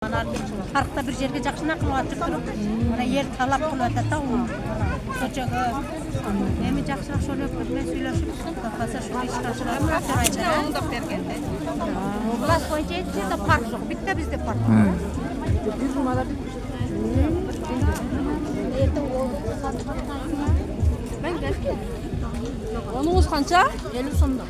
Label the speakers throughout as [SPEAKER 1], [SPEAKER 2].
[SPEAKER 1] Parkta bir yerge jakşına kılıp turdup, mana yer talap kılıp atata o. Koçaga. Emi jakşırak şöyle köpme söyleşip, kafasa şöyle iştaşırak aytara. Onu da bergende. Oblast boyunca de park yok. Bitti bizde park. Bir numara Ben geldim. Onunuz qancha? 50 so'mda.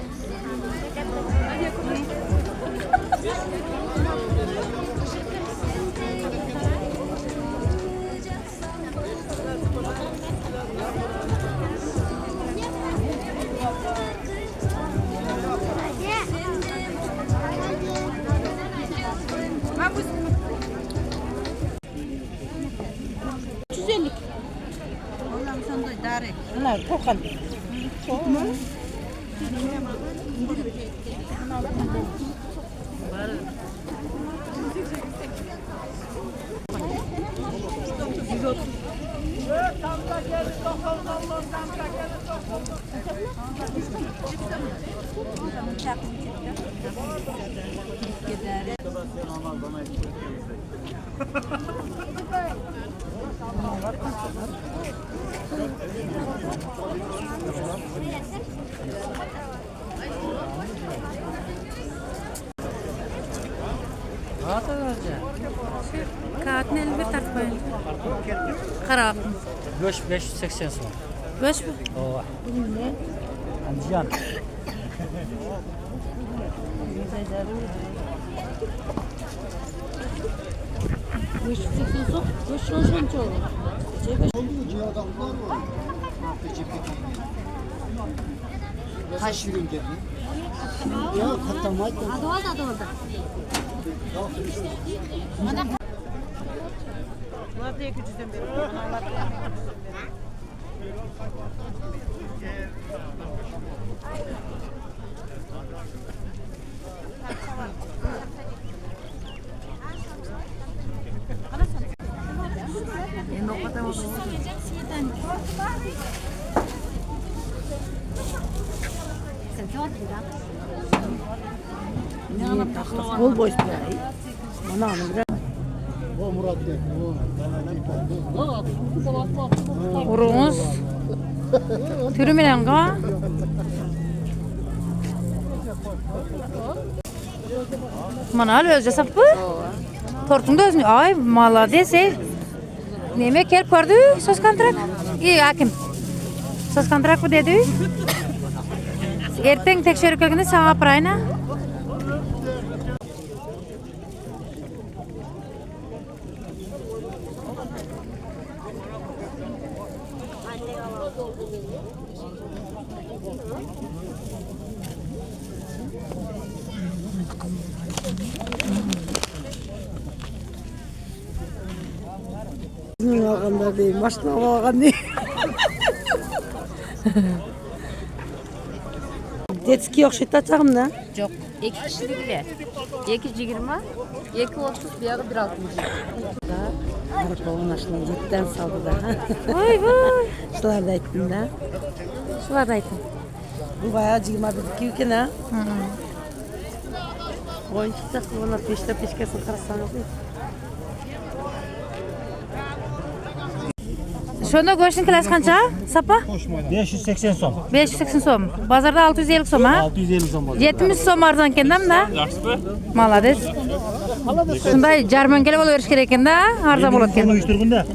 [SPEAKER 1] Allah'ım sen de idare et.
[SPEAKER 2] Bunlar kokan. Çok mu?
[SPEAKER 1] Kağıt ne bir tartı koyun. Karab.
[SPEAKER 3] 580 so'm.
[SPEAKER 1] 5 mi?
[SPEAKER 3] Ova. Andijon.
[SPEAKER 2] Kaç ürün dedi? Ya katamaydı.
[SPEAKER 1] Adı oldu.
[SPEAKER 2] Bunlar da 200'den beri. Bol boş bir ay. Bana anı biraz. O Murat de.
[SPEAKER 1] Urunuz. Türü menen ga. Mana al özce sapı. Tortunda özünü. Ay malades. Neme kel koydu söz kontrak. İyi hakim. Söz kontrak mı dedi? Erten tekşerip kelgende sağa parayna.
[SPEAKER 2] Ne alğanda değil, maşına alğan değil. Detski yok şiddet çağım da.
[SPEAKER 4] Yok. 2 kişilik bile. 2.20, 2.30, bir yağı 1.60.
[SPEAKER 2] Arap olan aşılan cidden saldı da.
[SPEAKER 1] Vay vay.
[SPEAKER 2] Şular da ettim de.
[SPEAKER 1] Şular da aytın.
[SPEAKER 2] Bu bayağı 22 ülken ha. Oyun çıkacak ona peşkesin karasanız değil.
[SPEAKER 1] Şunda goşun kilosu qancha? Sapa?
[SPEAKER 3] 580 so'm.
[SPEAKER 1] 580 so'm. Bozorda 650 so'm ha?
[SPEAKER 3] 650 so'm bo'ldi.
[SPEAKER 1] 70 so'm arzon ekanda. Malades. Shunday jarmankalar bo'laverish kerak ekanda, arzon bo'ladi ekan.
[SPEAKER 3] Uyushtirganda.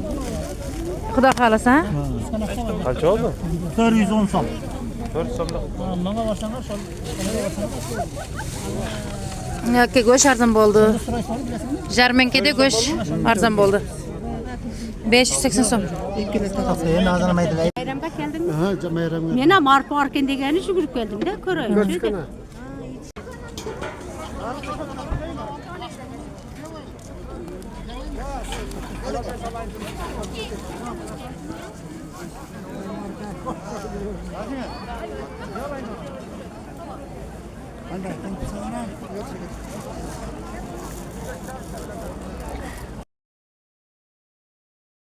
[SPEAKER 1] Xudo xolasa.
[SPEAKER 5] Qancha oldu?
[SPEAKER 3] 410 so'm.
[SPEAKER 5] 4 so'mda.
[SPEAKER 3] Mana boshlangan sol.
[SPEAKER 1] Yoki go'sht arzon bo'ldi. Jarmankada go'sht arzon bo'ldi. 580 so'm.
[SPEAKER 3] Endi azanamaydi.
[SPEAKER 1] Bayramga keldingmi?
[SPEAKER 2] Ha, bayramga.
[SPEAKER 1] Men ham arpa orken degani shugurib keldim-da, ko'raychi.